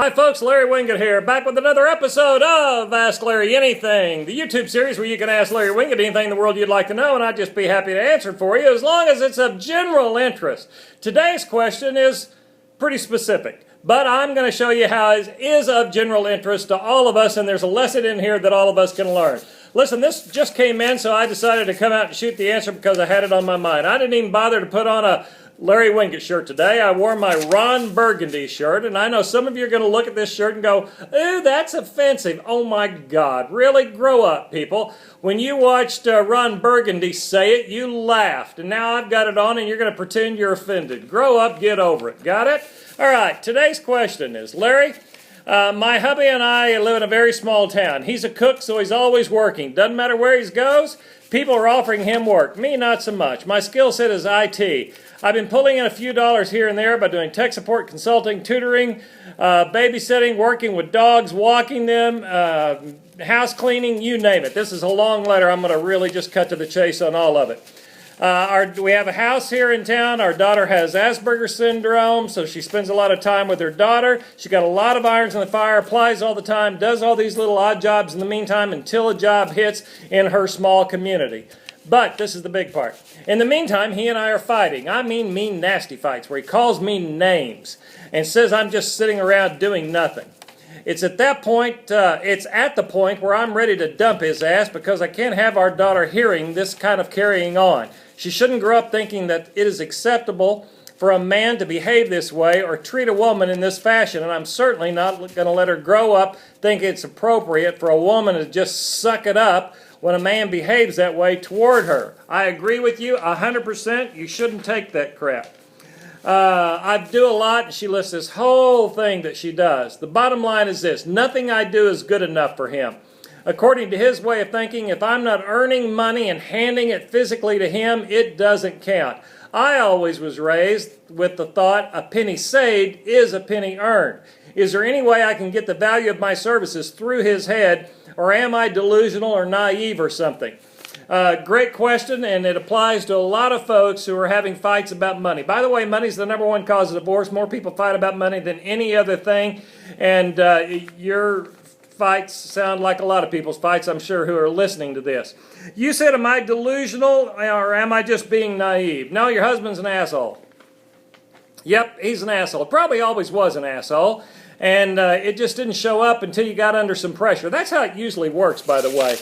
Hi folks, Larry Winget here, back with another episode of Ask Larry Anything, the YouTube series where you can ask Larry Winget anything in the world you'd like to know, and I'd just be happy to answer for you as long as it's of general interest. Today's question is pretty specific, but I'm going to show you how it is of general interest to all of us, and there's a lesson in here that all of us can learn. Listen, this just came in, so I decided to come out and shoot the answer because I had it on my mind. I didn't even bother to put on a Larry Winget shirt today. I wore my Ron Burgundy shirt, and I know some of you are going to look at this shirt and go, ooh, that's offensive. Oh my God, really? Grow up, people. When you watched Ron Burgundy say it, you laughed, and now I've got it on and you're going to pretend you're offended. Grow up, get over it. Got it? All right, today's question is, Larry, my hubby and I live in a very small town. He's a cook, so he's always working. Doesn't matter where he goes, people are offering him work. Me, not so much. My skill set is IT. I've been pulling in a few dollars here and there by doing tech support, consulting, tutoring, babysitting, working with dogs, walking them, house cleaning, you name it. This is a long letter. I'm going to really just cut to the chase on all of it. We have a house here in town. Our daughter has Asperger's syndrome, so she spends a lot of time with her daughter. She's got a lot of irons in the fire, applies all the time, does all these little odd jobs in the meantime until a job hits in her small community. But this is the big part. In the meantime, he and I are fighting. I mean mean, nasty fights where he calls me names and says I'm just sitting around doing nothing. It's at the point where I'm ready to dump his ass because I can't have our daughter hearing this kind of carrying on. She shouldn't grow up thinking that it is acceptable for a man to behave this way or treat a woman in this fashion, and I'm certainly not going to let her grow up thinking it's appropriate for a woman to just suck it up when a man behaves that way toward her. I agree with you 100%. You shouldn't take that crap. I do a lot, and she lists this whole thing that she does. The bottom line is this: nothing I do is good enough for him. According to his way of thinking, if I'm not earning money and handing it physically to him, it doesn't count. I always was raised with the thought a penny saved is a penny earned. Is there any way I can get the value of my services through his head, or am I delusional or naive or something? Great question, and it applies to a lot of folks who are having fights about money. By the way, money's the number one cause of divorce. More people fight about money than any other thing, and your fights sound like a lot of people's fights, I'm sure, who are listening to this. You said, am I delusional, or am I just being naive? No, your husband's an asshole. Yep, he's an asshole. Probably always was an asshole. And it just didn't show up until you got under some pressure. That's how it usually works, by the way.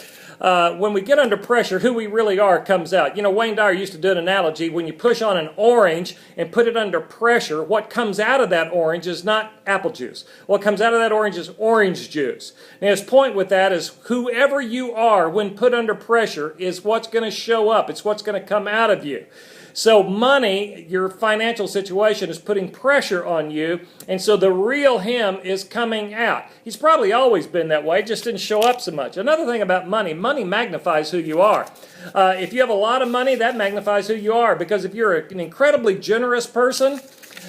When we get under pressure, who we really are comes out. You know, Wayne Dyer used to do an analogy. When you push on an orange and put it under pressure, what comes out of that orange is not apple juice. What comes out of that orange is orange juice. And his point with that is whoever you are when put under pressure is what's going to show up. It's what's going to come out of you. So money, your financial situation, is putting pressure on you, and so the real him is coming out. He's probably always been that way, just didn't show up so much. Another thing about money magnifies who you are. If you have a lot of money, that magnifies who you are, because if you're an incredibly generous person,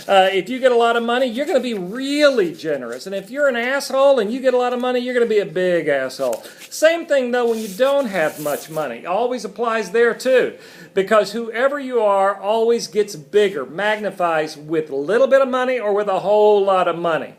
if you get a lot of money, you're going to be really generous. And if you're an asshole and you get a lot of money, you're going to be a big asshole. Same thing, though, when you don't have much money. Always applies there, too. Because whoever you are always gets bigger, magnifies with a little bit of money or with a whole lot of money.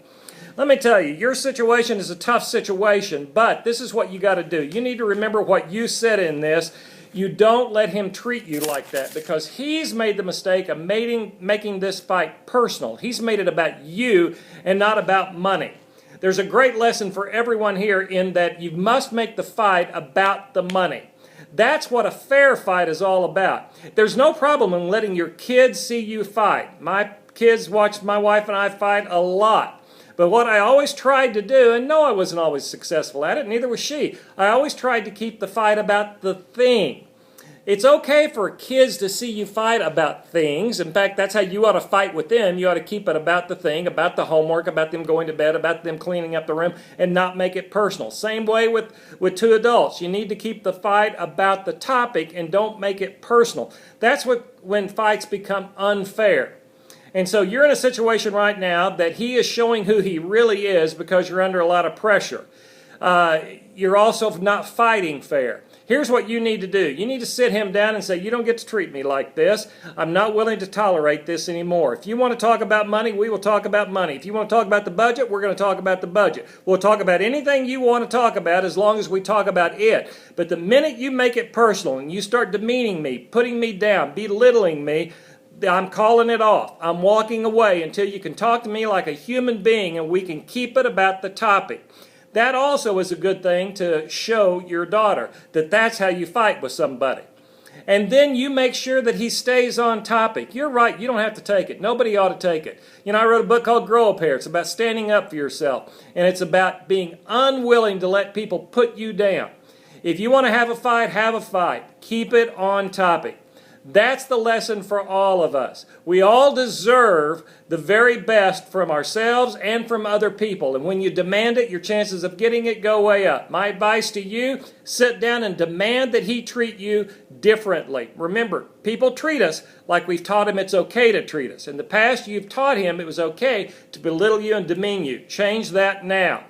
Let me tell you, your situation is a tough situation, but this is what you got to do. You need to remember what you said in this. You don't let him treat you like that, because he's made the mistake of making this fight personal. He's made it about you and not about money. There's a great lesson for everyone here in that you must make the fight about the money. That's what a fair fight is all about. There's no problem in letting your kids see you fight. My kids watched my wife and I fight a lot. But what I always tried to do, and no, I wasn't always successful at it, neither was she, I always tried to keep the fight about the thing. It's okay for kids to see you fight about things. In fact, that's how you ought to fight with them. You ought to keep it about the thing, about the homework, about them going to bed, about them cleaning up the room, and not make it personal. Same way with two adults. You need to keep the fight about the topic and don't make it personal. That's when fights become unfair. And so you're in a situation right now that he is showing who he really is because you're under a lot of pressure. You're also not fighting fair. Here's what you need to do. You need to sit him down and say, you don't get to treat me like this. I'm not willing to tolerate this anymore. If you want to talk about money, we will talk about money. If you want to talk about the budget, we're going to talk about the budget. We'll talk about anything you want to talk about as long as we talk about it. But the minute you make it personal and you start demeaning me, putting me down, belittling me, I'm calling it off. I'm walking away until you can talk to me like a human being and we can keep it about the topic. That also is a good thing to show your daughter, that that's how you fight with somebody. And then you make sure that he stays on topic. You're right, you don't have to take it. Nobody ought to take it. You know, I wrote a book called Grow Up Here. It's about standing up for yourself. And it's about being unwilling to let people put you down. If you want to have a fight, have a fight. Keep it on topic. That's the lesson for all of us. We all deserve the very best from ourselves and from other people. And when you demand it, your chances of getting it go way up. My advice to you, sit down and demand that he treat you differently. Remember, people treat us like we've taught him it's okay to treat us. In the past, you've taught him it was okay to belittle you and demean you. Change that now.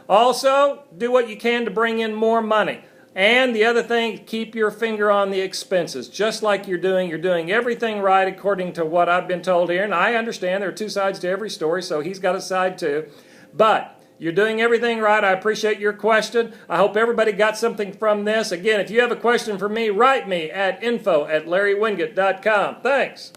Also, do what you can to bring in more money. And the other thing, keep your finger on the expenses. Just like you're doing everything right according to what I've been told here. And I understand there are two sides to every story, so he's got a side too. But you're doing everything right. I appreciate your question. I hope everybody got something from this. Again, if you have a question for me, write me at info@larrywinget.com. Thanks.